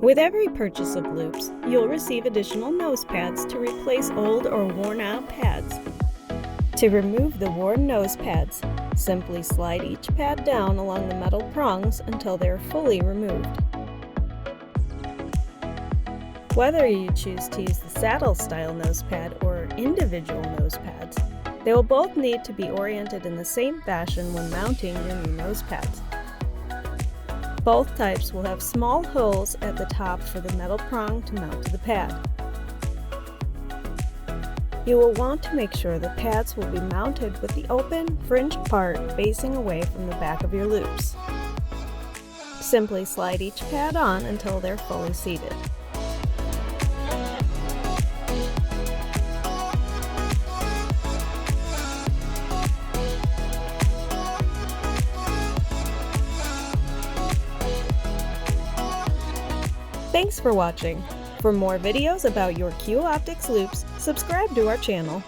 With every purchase of Loupes, you'll receive additional nose pads to replace old or worn-out pads. To remove the worn nose pads, simply slide each pad down along the metal prongs until they are fully removed. Whether you choose to use the saddle-style nose pad or individual nose pads, they will both need to be oriented in the same fashion when mounting your new nose pads. Both types will have small holes at the top for the metal prong to mount to the pad. You will want to make sure the pads will be mounted with the open, fringed part facing away from the back of your Loupes. Simply slide each pad on until they're fully seated. Thanks for watching. For more videos about your qoptics Loupes, subscribe to our channel.